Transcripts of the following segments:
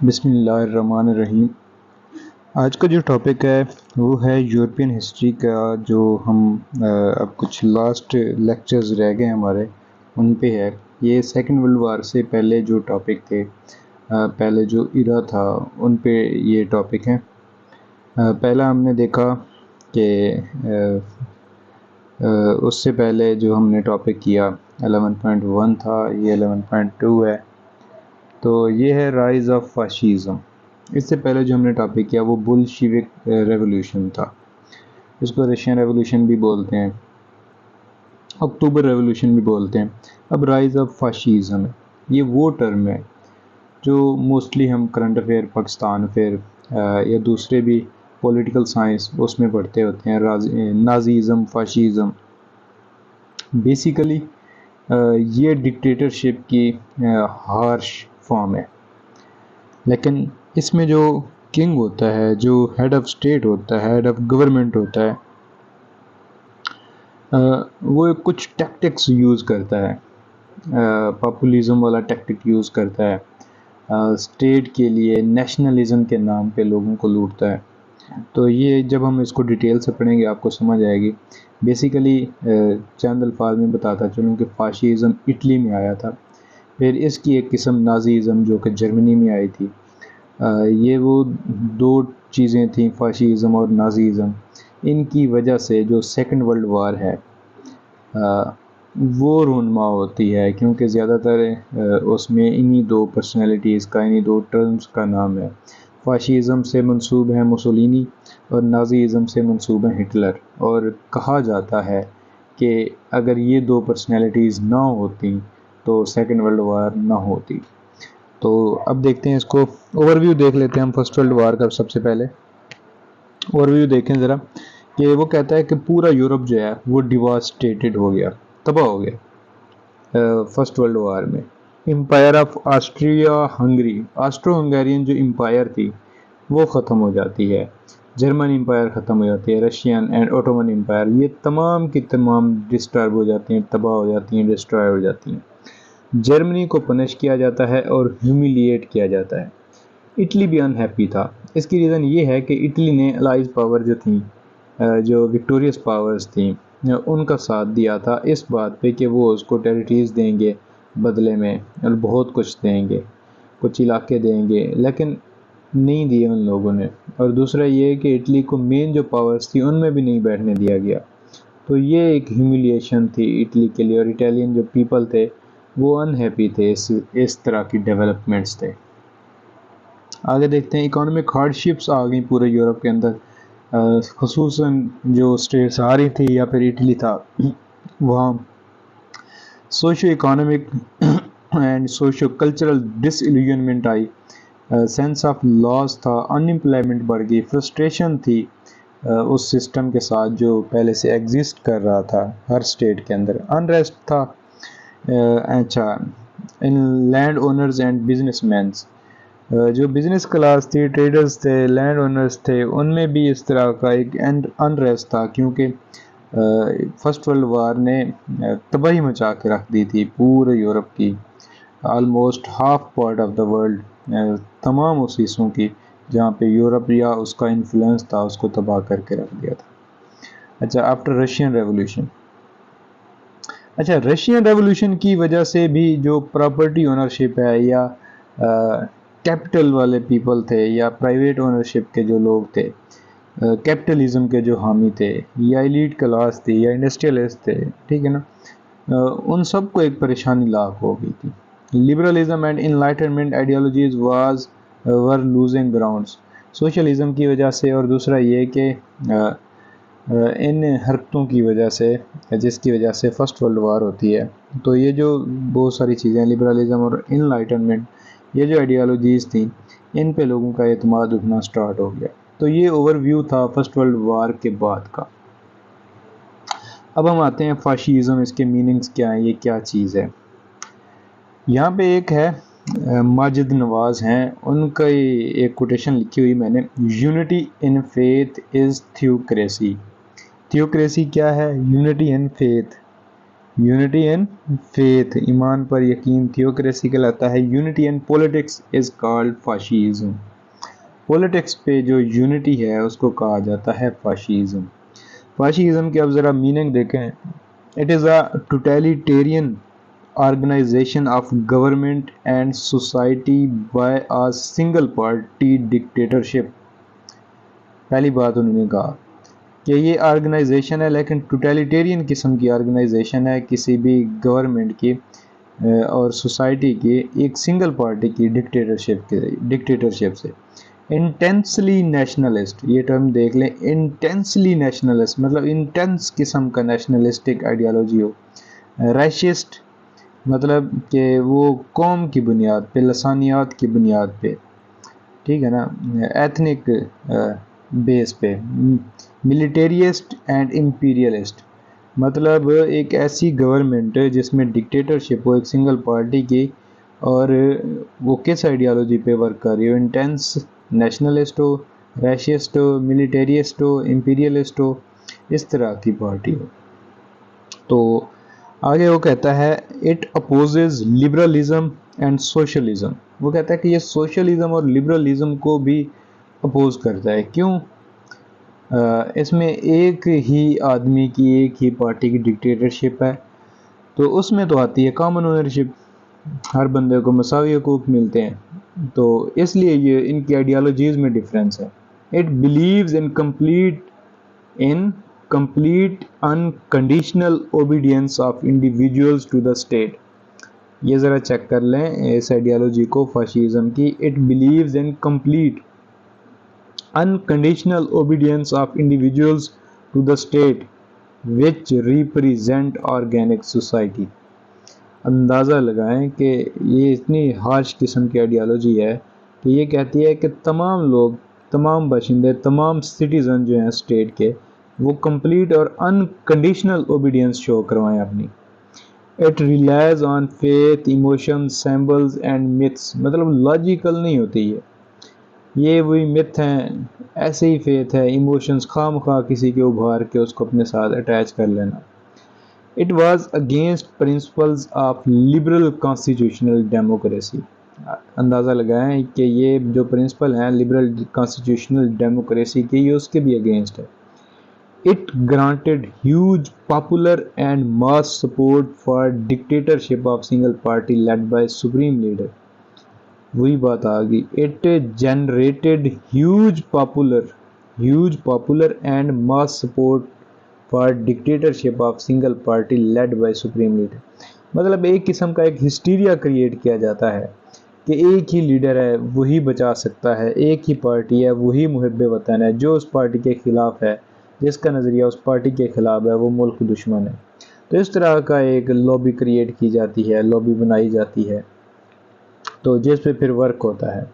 بسم اللہ الرحمن الرحیم۔ آج کا جو ٹاپک ہے وہ ہے یورپین ہسٹری کا، جو ہم اب کچھ لاسٹ لیکچرز رہ گئے ہمارے ان پہ ہے۔ یہ سیکنڈ ورلڈ وار سے پہلے جو ٹاپک تھے، پہلے جو ایرا تھا ان پہ یہ ٹاپک ہیں۔ پہلا ہم نے دیکھا کہ اس سے پہلے جو ہم نے ٹاپک کیا 11.1 تھا، یہ 11.2 ہے۔ تو یہ ہے رائز آف فاشیزم۔ اس سے پہلے جو ہم نے ٹاپک کیا وہ بولشیوک ریولوشن تھا، اس کو رشین ریولوشن بھی بولتے ہیں، اکتوبر ریولوشن بھی بولتے ہیں۔ اب رائز آف فاشیزم ہے، یہ وہ ٹرم ہے جو موسٹلی ہم کرنٹ افیئر، پاکستان افیئر یا دوسرے بھی پولیٹیکل سائنس اس میں پڑھتے ہوتے ہیں۔ نازیزم، فاشیزم بیسیکلی یہ ڈکٹیٹرشپ کی ہارش فارم ہے، لیکن اس میں جو کنگ ہوتا ہے، جو ہیڈ آف اسٹیٹ ہوتا ہے، ہیڈ آف گورنمنٹ ہوتا ہے، وہ کچھ ٹیکٹکس یوز کرتا ہے، پاپولیزم والا ٹیکٹک یوز کرتا ہے، اسٹیٹ کے لیے نیشنلزم کے نام پہ لوگوں کو لوٹتا ہے۔ تو یہ جب ہم اس کو ڈیٹیل سے پڑھیں گے آپ کو سمجھ آئے گی۔ بیسیکلی چند الفاظ میں بتاتا چلوں کہ فاشیزم اٹلی میں آیا تھا، پھر اس کی ایک قسم نازیزم جو کہ جرمنی میں آئی تھی۔ یہ وہ دو چیزیں تھیں، فاشیزم اور نازیزم۔ ان کی وجہ سے جو سیکنڈ ورلڈ وار ہے وہ رونما ہوتی ہے، کیونکہ زیادہ تر اس میں انہی دو پرسنالٹیز کا، انہی دو ٹرمز کا نام ہے۔ فاشیزم سے منسوب ہیں موسولینی اور نازیزم سے منسوب ہیں ہٹلر، اور کہا جاتا ہے کہ اگر یہ دو پرسنالٹیز نہ ہوتی تو سیکنڈ ورلڈ وار نہ ہوتی۔ تو اب دیکھتے ہیں اس کو، اوور ویو دیکھ لیتے ہیں ہم فرسٹ ورلڈ وار کا۔ سب سے پہلے اوور ویو دیکھیں ذرا، کہ وہ کہتا ہے کہ پورا یورپ جو ہے وہ ڈیواسٹیٹڈ ہو گیا، تباہ ہو گیا فرسٹ ورلڈ وار میں۔ Empire of Austria Hungary, Austro Hungarian جو امپائر تھی وہ ختم ہو جاتی ہے، جرمن امپائر ختم ہو جاتی ہے، رشین اینڈ اوٹومن امپائر، یہ تمام کی تمام ڈسٹرب ہو جاتی ہیں، تباہ ہو جاتی ہیں، ڈسٹرائے ہو جاتی ہیں۔ جرمنی کو پنش کیا جاتا ہے اور ہیومیلیٹ کیا جاتا ہے۔ اٹلی بھی انہیپی تھا۔ اس کی ریزن یہ ہے کہ اٹلی نے الائز پاور جو تھیں، جو وکٹوریس پاورز تھیں، ان کا ساتھ دیا تھا اس بات پہ کہ وہ اس کو ٹیریٹریز دیں گے بدلے میں، اور بہت کچھ دیں گے، کچھ علاقے دیں گے، لیکن نہیں دیے ان لوگوں نے۔ اور دوسرا یہ کہ اٹلی کو مین جو پاورز تھی ان میں بھی نہیں بیٹھنے دیا گیا۔ تو یہ ایک ہیومیلیشن تھی اٹلی کے لیے، اور اٹالین جو پیپل تھے وہ انہیپی تھے، اس طرح کی ڈیولپمنٹس تھے۔ آگے دیکھتے ہیں، اکانومک ہارڈشپس آ گئیں پورے یورپ کے اندر، خصوصاً جو اسٹیٹس آ رہی تھی یا پھر اٹلی تھا وہاں socio economic and socio cultural disalignment آئی، سینس آف لاس تھا، ان امپلائمنٹ بڑھ گئی، فرسٹریشن تھی اس سسٹم کے ساتھ جو پہلے سے ایگزسٹ کر رہا تھا ہر اسٹیٹ کے اندر، انریسٹ تھا۔ اچھا، ان landowners and business mens, جو بزنس کلاس تھی، ٹریڈرز تھے، لینڈ اونرز تھے، ان میں بھی اس طرح کا ایک انریسٹ تھا، کیونکہ فرسٹ ورلڈ وار نے تباہی مچا کے رکھ دی تھی پورے یورپ کی، almost half part of the world, تمام اس حصوں کی جہاں پہ یورپ یا اس کا انفلوئنس تھا اس کو تباہ کر کے رکھ دیا تھا۔ اچھا، آفٹر رشین ریولوشن، اچھا رشین ریولوشن کی وجہ سے بھی جو پراپرٹی اونرشپ ہے، یا کیپٹل والے پیپل تھے، یا پرائیویٹ اونرشپ کے جو لوگ تھے، کیپٹلزم کے جو حامی تھے، یا ایلیٹ کلاس تھی، یا انڈسٹریلسٹ تھے، ٹھیک ہے نا، ان سب کو ایک پریشانی لاحق ہو گئی تھی۔ Liberalism and enlightenment ideologies were losing grounds, socialism کی وجہ سے، اور دوسرا یہ کہ ان حرکتوں کی وجہ سے، جس کی وجہ سے فرسٹ ورلڈ وار ہوتی ہے۔ تو یہ جو بہت ساری چیزیں، لبرلزم اور انلائٹنمنٹ، یہ جو آئیڈیالوجیز تھیں، ان پہ لوگوں کا اعتماد اٹھنا سٹارٹ ہو گیا۔ تو یہ اوور ویو تھا فرسٹ ورلڈ وار کے بعد کا۔ اب ہم آتے ہیں فاشیزم، اس کے میننگز کیا ہیں، یہ کیا چیز ہے۔ یہاں پہ ایک ہے ماجد نواز ہیں، ان کا ایک کوٹیشن لکھی ہوئی میں نے، unity in faith is theocracy. Theocracy کیا ہے؟ Unity in faith, unity and faith, ایمان پر یقین تھیوکریسی کہلاتا ہے. Unity and politics is called fascism. Politics پہ جو یونٹی ہے اس کو کہا جاتا ہے فاشیزم. فاشیزم کے اب ذرا میننگ دیکھیں. It is a totalitarian organisation of government and society by a single party dictatorship. پہلی بات انہوں نے کہا کہ یہ آرگنائزیشن ہے لیکن ٹوٹیلیٹیرین قسم کی آرگنائزیشن ہے کسی بھی گورنمنٹ کی اور سوسائٹی کی ایک سنگل پارٹی کی ڈکٹیٹرشپ سے. انٹینسلی نیشنلسٹ، یہ ٹرم دیکھ لیں، انٹینسلی نیشنلسٹ مطلب انٹینس قسم کا نیشنلسٹک آئیڈیالوجی ہو. ریشسٹ مطلب کہ وہ قوم کی بنیاد پہ، لسانیات کی بنیاد پہ، ٹھیک ہے نا، ایتھنک بیس پہ. ملیٹریسٹ اینڈ امپیریلسٹ مطلب ایک ایسی گورنمنٹ جس میں ڈکٹیٹرشپ ہو ایک سنگل پارٹی کی اور وہ کس آئیڈیالوجی پہ ورک کر رہی ہو، انٹینس نیشنلسٹ ہو، ریشسٹ ہو، ملیٹریسٹ ہو، امپیریلسٹ ہو، اس طرح کی پارٹی ہو. تو آگے وہ کہتا ہے it opposes liberalism and socialism. وہ کہتا ہے کہ یہ سوشلزم اور لبرلزم کو بھی اپوز کرتا ہے. کیوں؟ اس میں ایک ہی آدمی کی ایک ہی پارٹی کی ڈکٹیٹرشپ ہے تو اس میں تو آتی ہے کامن اونرشپ، ہر بندے کو مساوی حقوق ملتے ہیں، تو اس لیے یہ ان کی آئیڈیالوجیز میں ڈفرینس ہے. It believes in complete unconditional obedience of individuals to the state. یہ ذرا چیک کر لیں اس آئیڈیالوجی کو فاشیزم کی. It believes in complete unconditional obedience of individuals to the state which represent organic society. اندازہ لگائیں کہ یہ اتنی ہارش قسم کی آئیڈیالوجی ہے کہ یہ کہتی ہے کہ تمام لوگ، تمام باشندے، تمام سٹیزن جو ہیں اسٹیٹ کے، وہ کمپلیٹ اور انکنڈیشنل اوبیڈینس شو کروائیں اپنی. It relies on faith, emotions, symbols and myths مطلب لاجیکل نہیں ہوتی یہ وہی مت ہیں، ایسے ہی فیتھ ہے، ایموشنز خواہ مخواہ کسی کے ابھار کے اس کو اپنے ساتھ اٹیچ کر لینا. It was against principles of liberal constitutional democracy. اندازہ لگائیں کہ یہ جو پرنسپل ہیں لبرل کانسٹیٹیوشنل ڈیموکریسی کے، یہ اس کے بھی اگینسٹ ہے. It granted huge popular and mass support for dictatorship of single party led by supreme leader. وہی بات آ گئی. It generated huge popular and mass support for dictatorship of single party led by supreme leader. مطلب ایک قسم کا ایک hysteria create کیا جاتا ہے کہ ایک ہی لیڈر ہے وہی بچا سکتا ہے، ایک ہی پارٹی ہے وہی محب وطن ہے، جو اس پارٹی کے خلاف ہے، جس کا نظریہ اس پارٹی کے خلاف ہے، وہ ملک دشمن ہے. تو اس طرح کا ایک لابی کریٹ کی جاتی ہے، لابی بنائی جاتی ہے، تو جس پہ پھر ورک ہوتا ہے،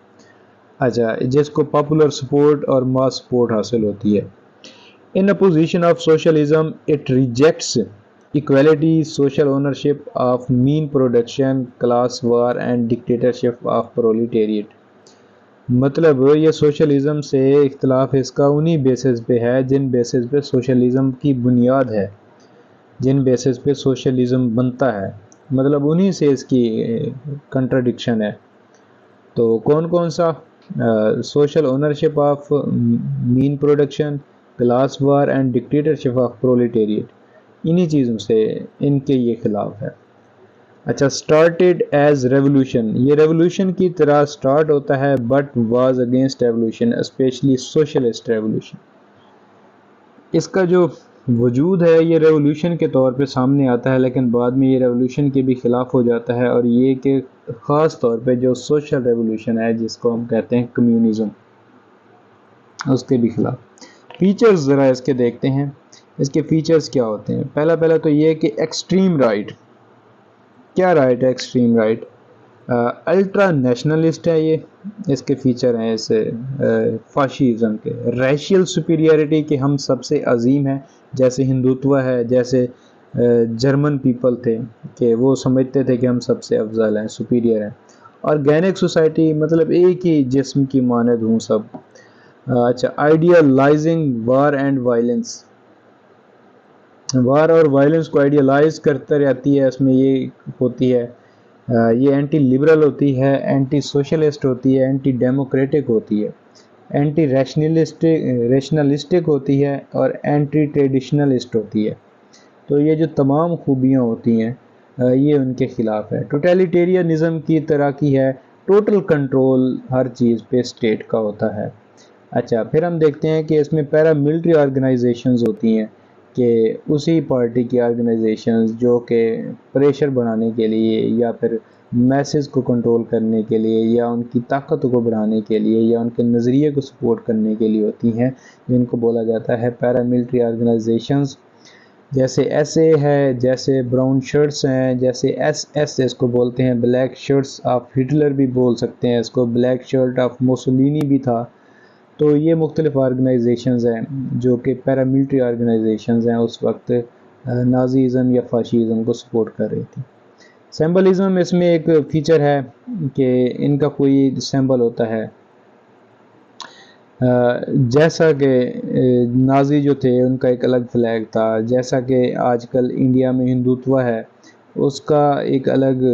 اچھا، جس کو پاپولر سپورٹ اور ماس سپورٹ حاصل ہوتی ہے. In opposition of socialism it rejects equality, social ownership of mean production, class war and dictatorship of proletariat. مطلب یہ سوشلزم سے اختلاف اس کا انہی بیسز پہ ہے جن بیسز پہ سوشلزم کی بنیاد ہے، جن بیسز پہ سوشلزم بنتا ہے، مطلب انہی سے اس کی کنٹراڈکشن ہے. تو کون کون سا؟ Social ownership of mean production, class war and dictatorship of proletariat, انہی چیزوں سے ان کے یہ خلاف ہے. اچھا، سٹارٹڈ ایز ریولوشن، یہ ریولوشن کی طرح سٹارٹ ہوتا ہے but was against revolution, especially socialist revolution. اس کا جو وجود ہے یہ ریولوشن کے طور پہ سامنے آتا ہے لیکن بعد میں یہ ریولوشن کے بھی خلاف ہو جاتا ہے، اور یہ کہ خاص طور پہ جو سوشل ریولوشن ہے جس کو ہم کہتے ہیں کمیونزم، اس کے بھی خلاف. فیچرز ذرا اس کے دیکھتے ہیں، اس کے فیچرز کیا ہوتے ہیں. پہلا تو یہ کہ ایکسٹریم رائٹ. کیا رائٹ ہے ایکسٹریم رائٹ؟ الٹرا نیشنلسٹ ہے یہ، اس کے فیچر ہیں اس فاشیزم کے. ریشیل سپیریئرٹی کہ ہم سب سے عظیم ہیں، جیسے ہندوتوا ہے، جیسے جرمن پیپل تھے کہ وہ سمجھتے تھے کہ ہم سب سے افضل ہیں، سپیریئر ہیں. آرگینک سوسائٹی مطلب ایک ہی جسم کی مانند ہوں سب. اچھا، آئیڈیالائزنگ وار اینڈ وائلنس. وار اور وائلنس کو آئیڈیالائز کرتا رہتی ہے، اس میں یہ ہوتی ہے یہ اینٹی لبرل ہوتی ہے، اینٹی سوشلسٹ ہوتی ہے، اینٹی ڈیموکریٹک ہوتی ہے، اینٹی ریشنلسٹک ہوتی ہے اور اینٹی ٹریڈیشنلسٹ ہوتی ہے۔ تو یہ جو تمام خوبیاں ہوتی ہیں یہ ان کے خلاف ہے۔ ٹوٹیلیٹیرینزم کی طرح کی ہے، ٹوٹل کنٹرول ہر چیز پہ اسٹیٹ کا ہوتا ہے۔ اچھا، پھر ہم دیکھتے ہیں کہ اس میں پیراملٹری آرگنائزیشنز ہوتی ہیں کہ اسی پارٹی کی آرگنائزیشنز جو کہ پریشر بڑھانے کے لیے یا پھر میسز کو کنٹرول کرنے کے لیے یا ان کی طاقت کو بڑھانے کے لیے یا ان کے نظریے کو سپورٹ کرنے کے لیے ہوتی ہیں، جن کو بولا جاتا ہے پیراملٹری آرگنائزیشنز۔ جیسے ایس اے ہے، جیسے براؤن شرٹس ہیں، جیسے ایس اس کو بولتے ہیں بلیک شرٹس آف ہٹلر بھی بول سکتے ہیں اس کو، بلیک شرٹ آف موسولینی بھی تھا۔ تو یہ مختلف آرگنائزیشنز ہیں جو کہ پیراملٹری آرگنائزیشنز ہیں، اس وقت نازیزم یا فاشیزم کو سپورٹ کر رہی تھی۔ سمبلزم اس میں ایک فیچر ہے کہ ان کا کوئی سمبل ہوتا ہے، جیسا کہ نازی جو تھے ان کا ایک الگ فلیگ تھا، جیسا کہ آج کل انڈیا میں ہندوتوا ہے اس کا ایک الگ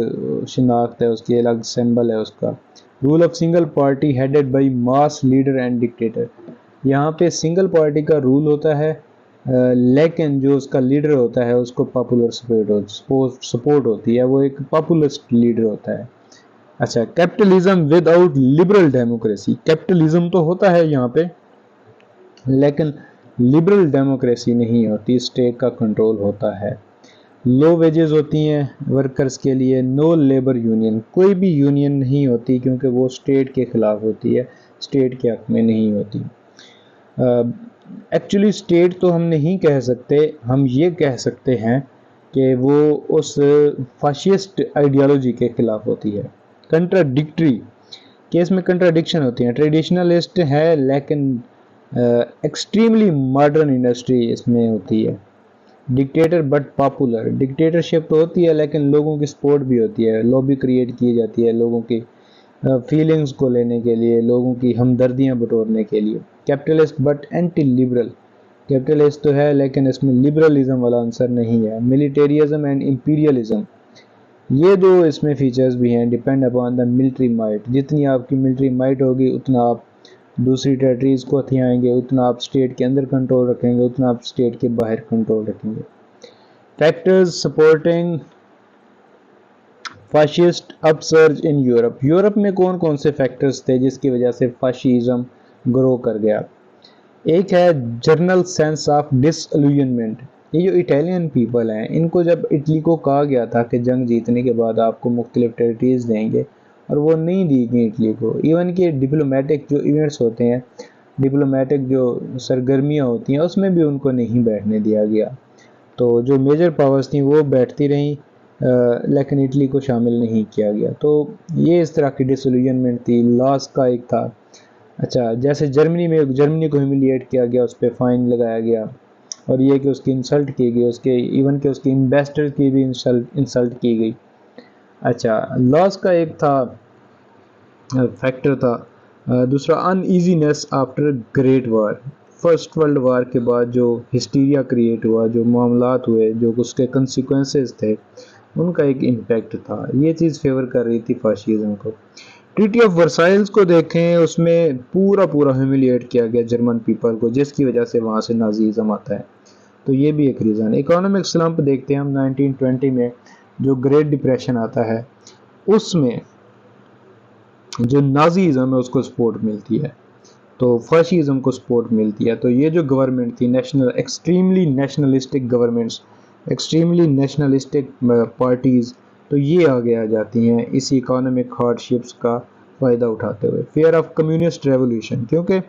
شناخت ہے، اس کی الگ سمبل ہے اس کا۔ Rule of single party headed by mass leader and dictator, یہاں پہ سنگل پارٹی کا رول ہوتا ہے لیکن جو اس کا لیڈر ہوتا ہے اس کو پاپولر سپورٹ ہوتی ہے، وہ ایک پاپولسٹ لیڈر ہوتا ہے۔ اچھا، capitalism with out liberal democracy, capitalism تو ہوتا ہے یہاں پہ لیکن لبرل ڈیموکریسی نہیں ہوتی، اسٹیٹ کا کنٹرول ہوتا ہے۔ لو ویجز ہوتی ہیں ورکرز کے لیے، نو لیبر یونین، کوئی بھی یونین نہیں ہوتی کیونکہ وہ اسٹیٹ کے خلاف ہوتی ہے، اسٹیٹ کے حق میں نہیں ہوتی۔ ایکچولی اسٹیٹ تو ہم نہیں کہہ سکتے، ہم یہ کہہ سکتے ہیں کہ وہ اس فاشسٹ آئیڈیالوجی کے خلاف ہوتی ہے۔ کنٹراڈکٹری، کہ اس میں کنٹراڈکشن ہوتی ہیں، ٹریڈیشنلسٹ ہے لیکن ایکسٹریملی ماڈرن انڈسٹری اس میں ہوتی ہے۔ ڈکٹیٹر بٹ پاپولر، ڈکٹیٹرشپ تو ہوتی ہے لیکن لوگوں کی سپورٹ بھی ہوتی ہے، لابی کریٹ کی جاتی ہے لوگوں کی فیلنگز کو لینے کے لیے، لوگوں کی ہمدردیاں بٹورنے کے لیے۔ Capitalist but anti liberal, capitalist تو ہے لیکن اس میں لبرلزم والا عنصر نہیں ہے۔ ملیٹریزم اینڈ امپیریلزم، یہ دو اس میں فیچرز بھی ہیں، depend upon the military might, جتنی آپ کی ملٹری مائٹ ہوگی اتنا آپ دوسری ٹیریٹریز کو ہتھیائیں گے، اتنا آپ اسٹیٹ کے اندر کنٹرول رکھیں گے، اتنا آپ اسٹیٹ کے باہر کنٹرول رکھیں گے۔ Factors supporting fascist up surge in Europe, Europe میں کون کون سے فیکٹرز تھے جس کی وجہ سے فاشیزم گرو کر گیا؟ ایک ہے جنرل سینس آف ڈس الوژنمنٹ، یہ جو اٹیلین پیپل ہیں ان کو جب اٹلی کو کہا گیا تھا کہ جنگ جیتنے کے بعد آپ کو مختلف ٹیریٹریز دیں گے اور وہ نہیں دی گئی اٹلی کو، ایون کہ ڈپلومیٹک جو ایونٹس ہوتے ہیں، ڈپلومیٹک جو سرگرمیاں ہوتی ہیں اس میں بھی ان کو نہیں بیٹھنے دیا گیا، تو جو میجر پاورز تھیں وہ بیٹھتی رہیں لیکن اٹلی کو شامل نہیں کیا گیا، تو یہ اس طرح کی ڈس الوژنمنٹ تھی۔ لاس کا ایک تھا، اچھا جیسے جرمنی میں جرمنی کو ہیوملیٹ کیا گیا، اس پہ فائن لگایا گیا اور یہ کہ اس کی انسلٹ کی گئی، اس کے ایون کہ اس کے امبیسڈر کی بھی انسلٹ کی گئی۔ اچھا، لاس کا ایک تھا فیکٹر تھا۔ دوسرا uneasiness after great war, first world war کے بعد جو ہسٹیریا کریٹ ہوا، جو معاملات ہوئے، جو اس کے کنسیکوینسز تھے، ان کا ایک امپیکٹ تھا، یہ چیز فیور کر رہی تھی فاشیزم کو۔ ٹریٹی آف ورسائلز کو دیکھیں، اس میں پورا ہیوملیٹ کیا گیا جرمن پیپل کو، جس کی وجہ سے وہاں سے نازیزم آتا ہے، تو یہ بھی ایک ریزن ہے۔ اکانومک سلمپ دیکھتے ہیں ہم 1920 میں جو گریٹ ڈپریشن آتا ہے، اس میں جو نازیزم ہے اس کو سپورٹ ملتی ہے، تو فاشیزم کو سپورٹ ملتی ہے، تو یہ جو گورنمنٹ تھی extremely nationalistic governments, extremely nationalistic parties, تو یہ آگے آ جاتی ہیں اسی اکانومک ہارڈشپس کا فائدہ اٹھاتے ہوئے۔ فیئر آف کمیونسٹ ریولوشن، کیونکہ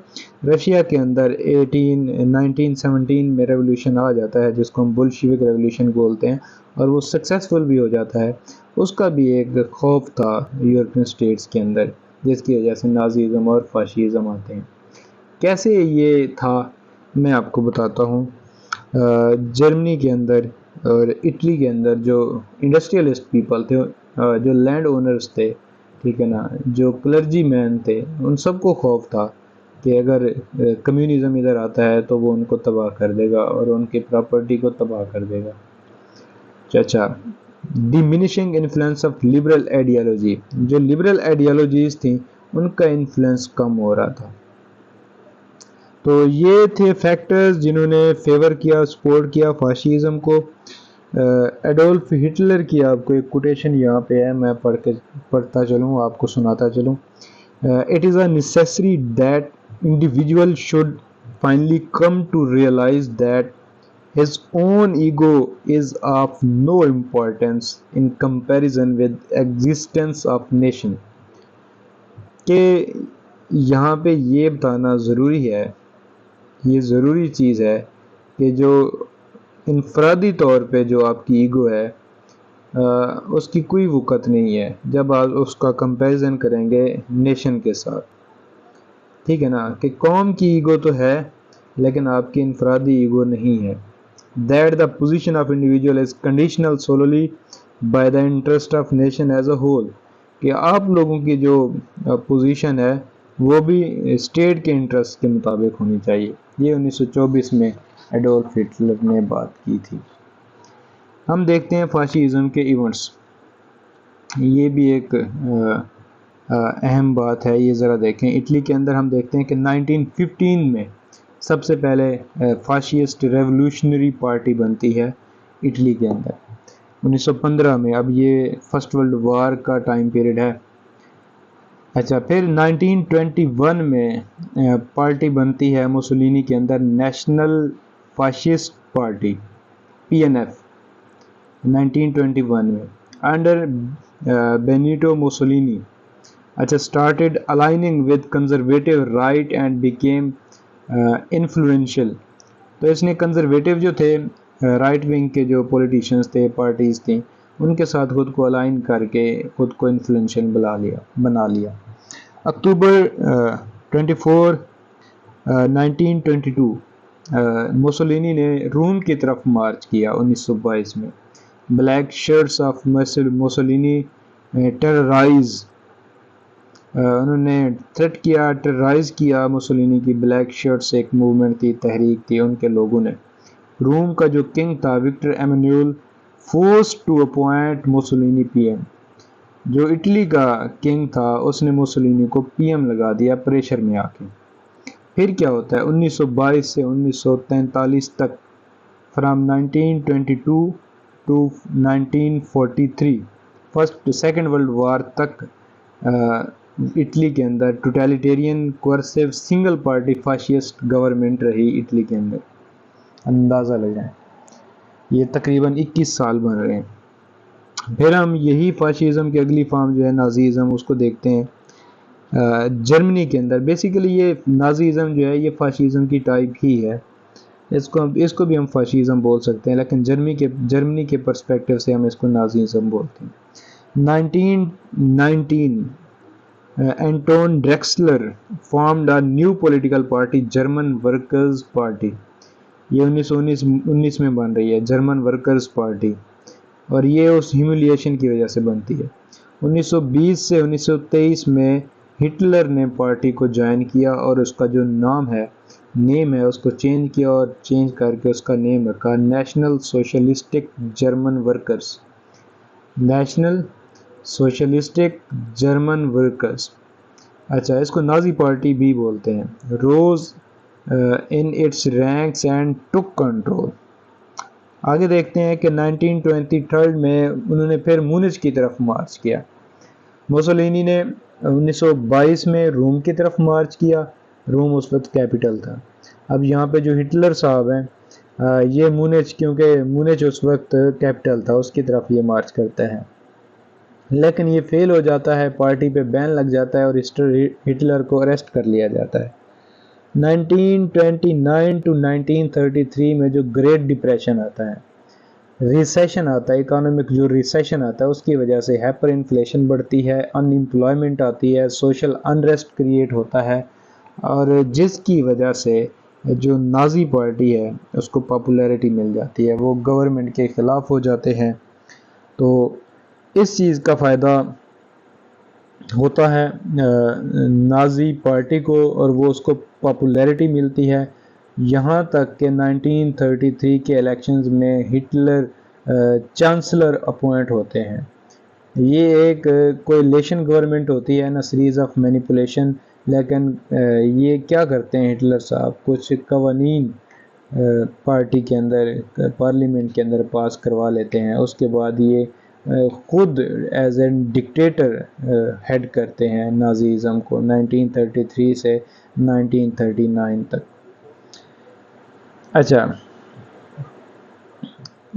رشیا کے اندر 1917 میں ریولوشن آ جاتا ہے جس کو ہم بولشوک ریولوشن بولتے ہیں اور وہ سکسیسفل بھی ہو جاتا ہے، اس کا بھی ایک خوف تھا یورپین اسٹیٹس کے اندر، جس کی وجہ سے نازیزم اور فاشیزم آتے ہیں۔ کیسے یہ تھا میں آپ کو بتاتا ہوں۔ جرمنی کے اندر اور اٹلی کے اندر جو انڈسٹریلسٹ پیپل تھے، جو لینڈ اونرز تھے، ٹھیک ہے نا، جو کلرجی مین تھے، ان سب کو خوف تھا کہ اگر کمیونزم ادھر آتا ہے تو وہ ان کو تباہ کر دے گا اور ان کی پراپرٹی کو تباہ کر دے گا۔ اچھا، diminishing influence of liberal ideology, جو لبرل آئیڈیالوجیز تھیں ان کا انفلوئنس کم ہو رہا تھا۔ تو یہ تھے فیکٹرز جنہوں نے فیور کیا، سپورٹ کیا فاشیزم کو۔ ایڈولف ہٹلر کی آپ کو ایک کوٹیشن یہاں پہ ہے، میں پڑھتا چلوں، آپ کو سناتا چلوں۔ It is a necessary that individual should finally come to realize that his own ego is of no importance in comparison with existence of nation۔ کہ یہاں پہ یہ بتانا ضروری ہے، یہ ضروری چیز ہے کہ جو انفرادی طور پہ جو آپ کی ایگو ہے اس کی کوئی وقت نہیں ہے جب آپ اس کا کمپیریزن کریں گے نیشن کے ساتھ، ٹھیک ہے نا، کہ قوم کی ایگو تو ہے لیکن آپ کی انفرادی ایگو نہیں ہے۔ That the position of individual is conditional solely by the interest of nation as a whole، کہ آپ لوگوں کی جو پوزیشن ہے وہ بھی اسٹیٹ کے انٹرسٹ کے مطابق ہونی چاہیے۔ یہ 1924 میں ایڈولف ہٹلر نے بات کی تھی۔ ہم دیکھتے ہیں فاشیزم کے ایونٹس، یہ بھی ایک اہم بات ہے، یہ ذرا دیکھیں۔ اٹلی کے اندر ہم دیکھتے ہیں کہ 1915 میں سب سے پہلے فاشسٹ ریولوشنری پارٹی بنتی ہے اٹلی کے اندر۔ 1915 میں، اب یہ فرسٹ ورلڈ وار کا ٹائم پیریڈ ہے۔ اچھا، پھر 1921 میں پارٹی بنتی ہے موسولینی کے اندر، نیشنل فاشسٹ پارٹی PNF 1921 میں انڈر بینیٹو موسولینی۔ اچھا، started aligning with conservative right and became influential۔ تو اس نے کنزرویٹو جو تھے رائٹ ونگ کے جو پولیٹیشنز تھے، پارٹیز تھیں، ان کے ساتھ خود کو الائن کر کے خود کو انفلوئنشل بنا لیا۔ اکتوبر 24 1922 موسولینی نے روم کی طرف مارچ کیا 1922 میں۔ بلیک شرٹس آف موسولینی ٹیررائز، انہوں نے تھریٹ کیا، ٹیررائز کیا موسولینی کی۔ بلیک شرٹس ایک موومنٹ تھی، تحریک تھی، ان کے لوگوں نے۔ روم کا جو کنگ تھا Victor Emmanuel force to appoint Mussolini PM، جو اٹلی کا کنگ تھا اس نے موسولینی کو PM لگا دیا پریشر میں آ کے۔ پھر کیا ہوتا ہے 1922 سے 1943 تک، from 1922 to 1943 first second world war تک اٹلی کے اندر totalitarian coercive single party fascist government رہی اٹلی کے اندر۔ اندازہ لگائیں، یہ تقریباً 21 سال بن رہے ہیں۔ پھر ہم یہی فاشیزم کی اگلی فارم جو ہے نازیزم، اس کو دیکھتے ہیں جرمنی کے اندر۔ بیسیکلی یہ نازیزم جو ہے یہ فاشیزم کی ٹائپ ہی ہے، اس کو بھی ہم فاشیزم بول سکتے ہیں، لیکن جرمنی کے پرسپیکٹیو سے ہم اس کو نازیزم بولتے ہیں۔ 1919 Anton Drexler formed a new political party, German workers party. یہ 1919 میں بن رہی ہے جرمن ورکرز پارٹی، اور یہ اس ہیوملیشن کی وجہ سے بنتی ہے۔ 1920 سے 1923 میں ہٹلر نے پارٹی کو جوائن کیا اور اس کا جو نیم ہے اس کو چینج کیا، اور چینج کر کے اس کا نیم رکھا national socialistic German workers, national socialistic German workers. اچھا، اس کو نازی پارٹی بھی بولتے ہیں۔ روز in its ranks and took control۔ آگے دیکھتے ہیں کہ 1923 میں انہوں نے پھر مونچ کی طرف مارچ کیا۔ موسولینی نے 1922 میں روم کی طرف مارچ کیا، روم اس وقت کیپٹل تھا۔ اب یہاں پہ جو ہٹلر صاحب ہیں یہ مونچ، کیونکہ مونچ اس وقت کیپٹل تھا، اس کی طرف یہ مارچ کرتا ہے، لیکن یہ فیل ہو جاتا ہے، پارٹی پہ بین لگ جاتا ہے اور ہٹلر کو اریسٹ کر لیا جاتا ہے۔ 1929 ٹو 1933 میں جو گریٹ ڈپریشن آتا ہے، ریسیشن آتا ہے، اکانومک جو ریسیشن آتا ہے اس کی وجہ سے ہائپر انفلیشن بڑھتی ہے، ان امپلائمنٹ آتی ہے، سوشل انریسٹ کریٹ ہوتا ہے، اور جس کی وجہ سے جو نازی پارٹی ہے اس کو پاپولیرٹی مل جاتی ہے، وہ گورنمنٹ کے خلاف ہو جاتے ہیں۔ تو اس چیز کا فائدہ ہوتا ہے نازی پارٹی کو اور وہ اس کو پاپولیرٹی ملتی ہے، یہاں تک کہ 1933 کے الیکشنز میں ہٹلر چانسلر اپوائنٹ ہوتے ہیں۔ یہ ایک کولیشن گورنمنٹ ہوتی ہے نا، سیریز آف مینیپولیشن، لیکن یہ کیا کرتے ہیں ہٹلر صاحب، کچھ قوانین پارٹی کے اندر، پارلیمنٹ کے اندر پاس کروا لیتے ہیں، اس کے بعد یہ خود ایز اے ڈکٹیٹر ہیڈ کرتے ہیں نازیزم کو 1933 سے 1939 تک۔ اچھا،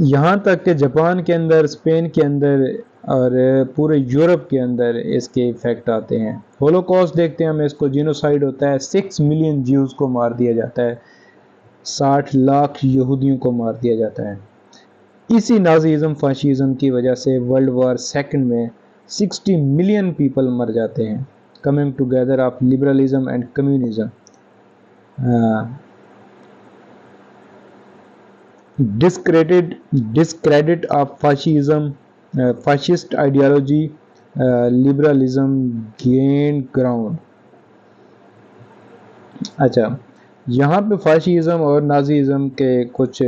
یہاں تک کہ جاپان کے اندر، اسپین کے اندر اور پورے یورپ کے اندر اس کے ایفیکٹ آتے ہیں۔ ہولوکاسٹ دیکھتے ہیں ہم اس کو، جینوسائیڈ ہوتا ہے، 6 ملین جیوز کو مار دیا جاتا ہے، 60 لاکھ یہودیوں کو مار دیا جاتا ہے۔ اسی نازیزم فاشیزم کی وجہ سے ورلڈ وار سیکنڈ میں 60 ملین پیپل مر جاتے ہیں۔ Coming together of liberalism and communism, discredit of fascism, fascist ideology, liberalism gain ground. اچھا، یہاں پہ فاشیزم اور نازیزم کے کچھ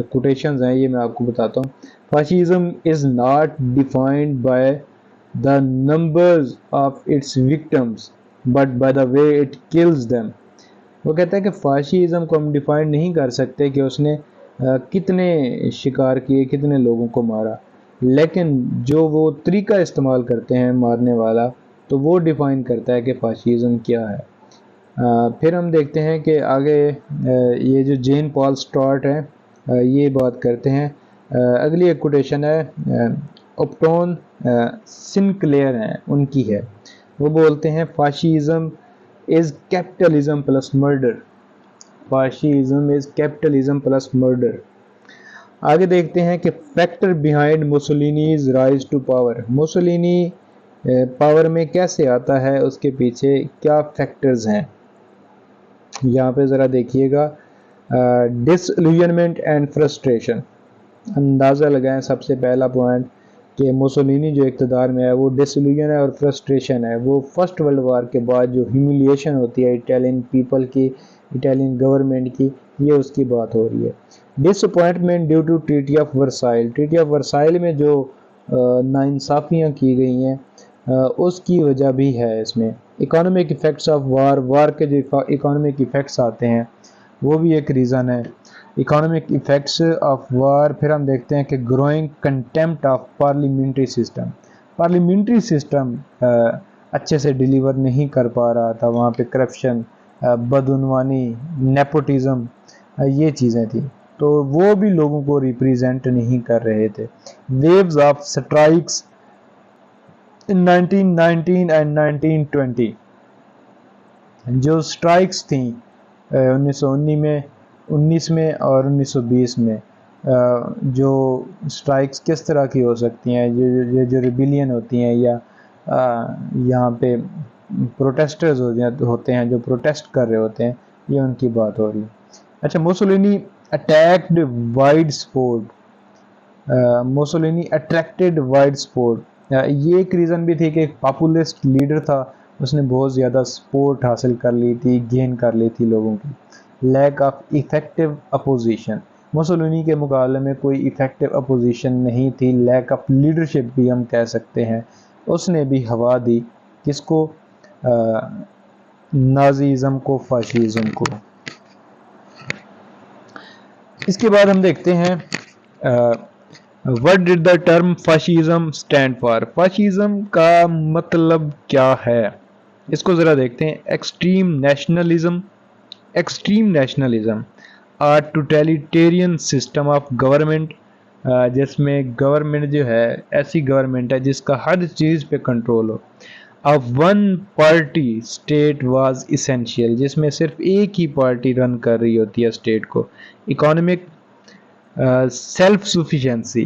کوٹیشنز ہیں، یہ میں آپ کو بتاتا ہوں۔ Fascism is not defined by the numbers of its victims but by the way it kills them. وہ کہتا ہے کہ فاشیزم کو ہم ڈیفائن نہیں کر سکتے کہ اس نے کتنے شکار کیے، کتنے لوگوں کو مارا، لیکن جو وہ طریقہ استعمال کرتے ہیں مارنے والا، تو وہ ڈیفائن کرتا ہے کہ فاشیزم کیا ہے۔ پھر ہم دیکھتے ہیں کہ آگے یہ جو جین پال سٹارٹ ہے یہ بات کرتے ہیں۔ اگلی ایک کوٹیشن ہے اپٹون سنکلیئر ہیں، ان کی ہے، وہ بولتے ہیں fascism is capitalism plus murder, fascism is capitalism plus murder. آگے دیکھتے ہیں کہ factor behind Mussolini's rise to power, Mussolini power میں کیسے آتا ہے، اس کے پیچھے کیا فیکٹرز ہیں۔ یہاں پہ ذرا دیکھیے گا، ڈس الوژنمنٹ اینڈ فرسٹریشن، اندازہ لگائیں سب سے پہلا پوائنٹ کہ موسولینی جو اقتدار میں ہے وہ ڈس الوژن ہے اور فرسٹریشن ہے۔ وہ فرسٹ ورلڈ وار کے بعد جو ہیوملیشن ہوتی ہے اٹالین پیپل کی، اٹالین گورنمنٹ کی، یہ اس کی بات ہو رہی ہے۔ Disappointment due to treaty of Versailles, treaty of Versailles میں جو ناانصافیاں کی گئی ہیں اس کی وجہ بھی ہے اس میں۔ اکانومک ایفیکٹس آف وار، وار کے جو اکانومک ایفیکٹس آتے ہیں وہ بھی ایک ریزن ہے، اکانومک ایفیکٹس آف وار۔ پھر ہم دیکھتے ہیں کہ growing contempt of parliamentary system, parliamentary system اچھے سے ڈیلیور نہیں کر پا رہا تھا، وہاں پہ کرپشن، بدعنوانی، نیپوٹزم، یہ چیزیں تھیں، تو وہ بھی لوگوں کو ریپریزنٹ نہیں کر رہے تھے۔ Waves of strikes in 1919 and 1920، جو سٹرائکس تھیں 1919 میں اور 1920 میں، جو سٹرائکس کس طرح کی ہو سکتی ہیں، جو ریبیلین ہوتی ہیں یا یہاں پہ پروٹیسٹرز ہوتے ہیں جو پروٹیسٹ کر رہے ہوتے ہیں، یہ ان کی بات ہو رہی ہے۔ اچھا، Mussolini attacked wide support, Mussolini attracted wide support, یہ ایک ریزن بھی تھی کہ ایک پاپولسٹ لیڈر تھا، اس نے بہت زیادہ سپورٹ حاصل کر لی تھی، گین کر لی تھی لوگوں کی۔ لیک آف ایفیکٹو اپوزیشن، موسولینی کے مقابلے میں کوئی ایفیکٹو اپوزیشن نہیں تھی، لیک آف لیڈرشپ بھی ہم کہہ سکتے ہیں، اس نے بھی ہوا دی کس کو، نازیزم کو، فاشیزم کو۔ اس کے بعد ہم دیکھتے ہیں What did the term fascism stand for؟ فاشیزم کا مطلب کیا ہے، اس کو ذرا دیکھتے ہیں۔ Extreme nationalism, extreme nationalism or totalitarian system of government, جس میں گورنمنٹ جو ہے ایسی گورنمنٹ ہے جس کا ہر چیز پہ control who. One party state was essential, جس میں صرف ایک ہی پارٹی رن کر رہی ہوتی ہے اسٹیٹ کو۔ اکانومک سیلف سفیشینسی،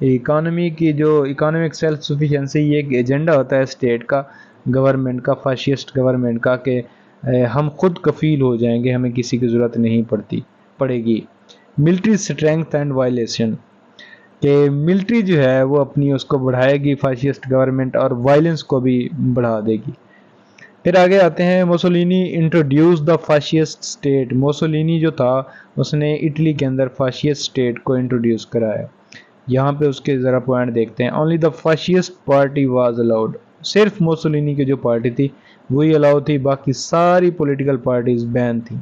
اکانومی کی جو اکانومک سیلف سفیشینسی، یہ ایک ایجنڈا ہوتا ہے اسٹیٹ کا، گورنمنٹ کا، فاشسٹ گورنمنٹ کا، کہ ہم خود کفیل ہو جائیں گے، ہمیں کسی کی ضرورت نہیں پڑے گی۔ ملٹری اسٹرینتھ اینڈ وائلیشن، کہ ملٹری جو ہے وہ اپنی اس کو بڑھائے گی فاشسٹ گورنمنٹ اور وائلنس کو بھی بڑھا دے گی۔ پھر آگے آتے ہیں موسولینی انٹروڈیوس دا فاشسٹ اسٹیٹ۔ موسولینی جو تھا اس نے اٹلی کے اندر فاشسٹ اسٹیٹ کو انٹروڈیوس کرایا۔ یہاں پہ اس کے ذرا پوائنٹ دیکھتے ہیں۔ Only the fascist party was allowed. صرف موسولینی کی جو پارٹی تھی وہی الاؤ تھی، باقی ساری پولیٹیکل پارٹیز بین تھیں۔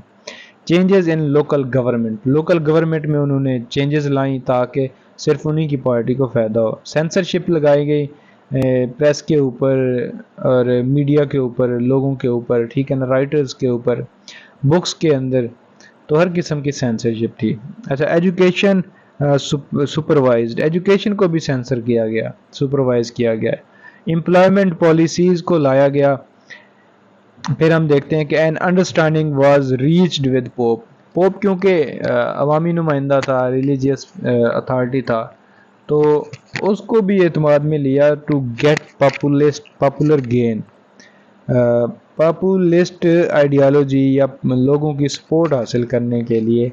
Changes in local government, local government میں انہوں نے چینجز لائیں تاکہ صرف انہی کی پارٹی کو فائدہ ہو۔ سینسرشپ لگائی گئی پریس کے اوپر اور میڈیا کے اوپر، لوگوں کے اوپر، ٹھیک ہے نا، رائٹرز کے اوپر، بکس کے اندر، تو ہر قسم کی سینسرشپ تھی۔ اچھا، ایجوکیشن سپروائزڈ، ایجوکیشن کو بھی سینسر کیا گیا، سپروائز کیا گیا۔ امپلائمنٹ پالیسیز کو لایا گیا۔ پھر ہم دیکھتے ہیں کہ an understanding was reached with Pope. Pope کیونکہ عوامی نمائندہ تھا، ریلیجیس اتھارٹی تھا، تو اس کو بھی اعتماد میں لیا to get popular gain, populist ideology یا لوگوں کی سپورٹ حاصل کرنے کے لیے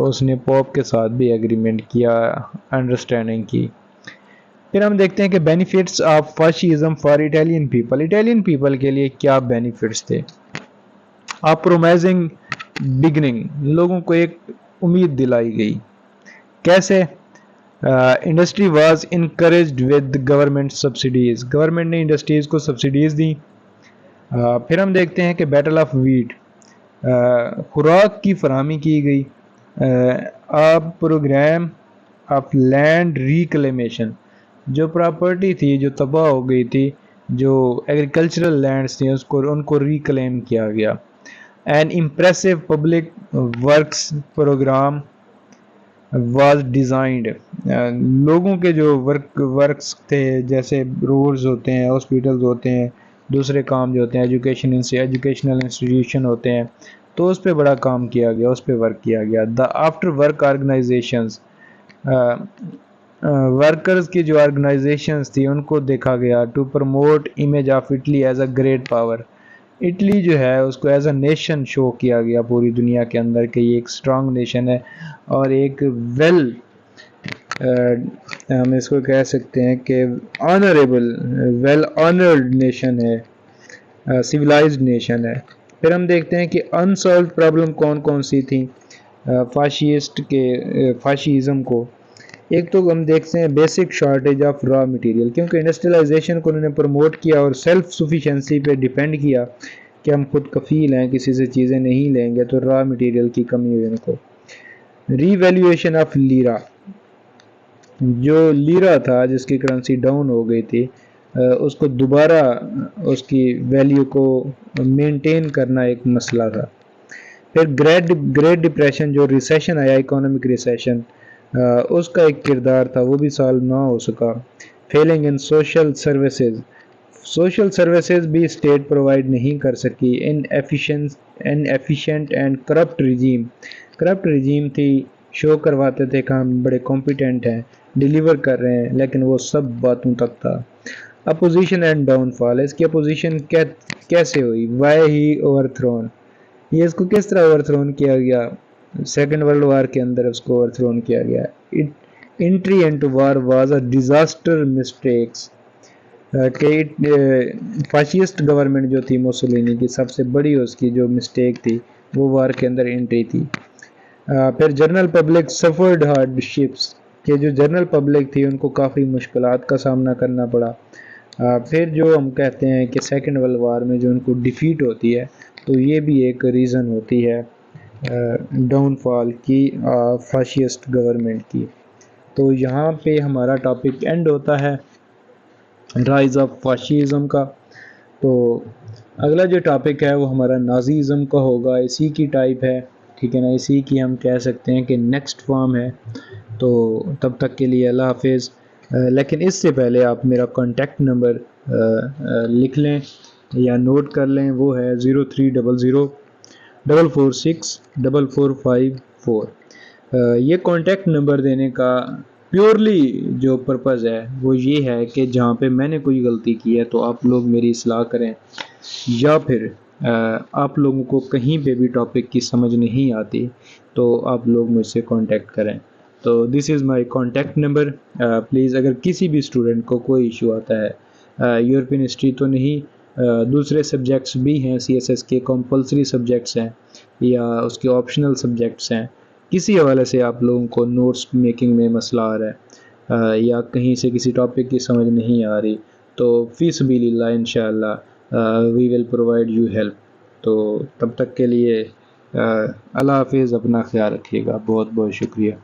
اس نے پوپ کے ساتھ بھی ایگریمنٹ کیا، انڈرسٹینڈنگ کی۔ پھر ہم دیکھتے ہیں کہ benefits of fascism for Italian people, Italian people کے لیے کیا بینیفٹس تھے۔ پرومائزنگ بگننگ، لوگوں کو ایک امید دلائی گئی۔ کیسے؟ Industry was encouraged with government subsidies, government نے انڈسٹریز کو سبسڈیز دیں۔ پھر ہم دیکھتے ہیں کہ بیٹل آف ویٹ، خوراک کی فراہمی کی گئی۔ پروگرام آف لینڈ ریکلیمیشن، جو پراپرٹی تھی جو تباہ ہو گئی تھی، جو ایگریکلچرل لینڈز تھیں ان کو ریکلیم کیا گیا۔ An impressive public works programme was designed, لوگوں کے جو ورکس تھے، جیسے روڈز ہوتے ہیں، ہاسپیٹلز ہوتے ہیں، دوسرے کام جو ہوتے ہیں، ایجوکیشنل انسٹیٹیوشن ہوتے ہیں، تو اس پہ بڑا کام کیا گیا، اس پہ ورک کیا گیا۔ The after work organisations, workers کی جو آرگنائزیشنز تھی ان کو دیکھا گیا۔ To promote image of Italy as a great power, Italy جو ہے اس کو ایز اے نیشن شو کیا گیا پوری دنیا کے اندر کہ یہ ایک اسٹرانگ نیشن ہے اور ایک ہم اس کو کہہ سکتے ہیں کہ آنریبل، ویل آنرڈ نیشن ہے، سویلائزڈ نیشن ہے۔ پھر ہم دیکھتے ہیں کہ انسالوڈ پرابلم کون کون سی تھیں فاشیزم کو۔ ایک تو ہم دیکھتے ہیں basic shortage of raw material, کیونکہ انڈسٹریلائزیشن کو انہوں نے پروموٹ کیا اور سیلف سفیشنسی پہ ڈیپینڈ کیا کہ ہم خود کفیل ہیں، کسی سے چیزیں نہیں لیں گے، تو را مٹیریل کی کمی ہوئی ان کو۔ ری ویلیویشن آف لیرا، جو لیرا تھا جس کی کرنسی ڈاؤن ہو گئی تھی، اس کو دوبارہ اس کی ویلیو کو مینٹین کرنا ایک مسئلہ تھا۔ پھر گریٹ ڈپریشن، جو ریسیشن آیا، اکانومک ریسیشن، اس کا ایک کردار تھا، وہ بھی سالو نہ ہو سکا۔ Failing in social services, social services بھی اسٹیٹ پرووائڈ نہیں کر سکی۔ Inefficient and corrupt regime, corrupt regime تھی، شو کرواتے تھے کہ ہم بڑے کمپیٹنٹ ہیں، ڈیلیور کر رہے ہیں، لیکن وہ سب باتوں تک تھا۔ اپوزیشن اینڈ ڈاؤن فال، اس کی اپوزیشن کیسے ہوئی؟ وائی ہی اوور تھرون، یہ اس کو کس طرح اوور تھرون کیا گیا؟ سیکنڈ ورلڈ وار کے اندر اس کو اوور تھرون کیا گیا۔ Entry into war was a disaster mistakes, کہ فاشسٹ گورنمنٹ جو تھی موسولینی کی، سب سے بڑی اس کی جو مسٹیک تھی وہ وار کے اندر انٹری تھی۔ پھر general public suffered hard ships, کہ جو جنرل پبلک تھی ان کو کافی مشکلات کا سامنا کرنا پڑا۔ پھر جو ہم کہتے ہیں کہ سیکنڈ ورلڈ وار میں جو ان کو ڈیفیٹ ہوتی ہے، تو یہ بھی ایک ریزن ہوتی ہے ڈاؤن فال کی فاشسٹ گورنمنٹ کی۔ تو یہاں پہ ہمارا ٹاپک اینڈ ہوتا ہے رائز آف فاشیزم کا۔ تو اگلا جو ٹاپک ہے وہ ہمارا نازیزم کا ہوگا، اسی کی ٹائپ ہے، ٹھیک ہے نا، اسی کی ہم کہہ سکتے ہیں کہ نیکسٹ فارم ہے۔ تو تب تک کے لیے اللہ حافظ۔ لیکن اس سے پہلے آپ میرا کانٹیکٹ نمبر لکھ لیں یا نوٹ کر لیں، وہ ہے 0300 446 4454۔ یہ کانٹیکٹ نمبر دینے کا پیورلی جو پرپز ہے وہ یہ ہے کہ جہاں پہ میں نے کوئی غلطی کی ہے تو آپ لوگ میری اصلاح کریں، یا پھر آپ لوگوں کو کہیں پہ بھی ٹاپک کی سمجھ نہیں آتی تو آپ لوگ مجھ سے کانٹیکٹ کریں۔ تو دس از مائی کانٹیکٹ نمبر. پلیز اگر کسی بھی اسٹوڈنٹ کو کوئی ایشو آتا ہے، یورپین ہسٹری تو نہیں، دوسرے سبجیکٹس بھی ہیں سی ایس ایس کے کمپلسری سبجیکٹس ہیں یا اس کے آپشنل سبجیکٹس ہیں، کسی حوالے سے آپ لوگوں کو نوٹس میکنگ میں مسئلہ آ رہا ہے یا کہیں سے کسی ٹاپک کی سمجھ نہیں آ رہی، تو فی سبیل اللہ انشاءاللہ وی ول پرووائڈ یو ہیلپ. تو تب تک کے لیے اللہ حافظ، اپنا خیال رکھیے گا، بہت بہت شکریہ.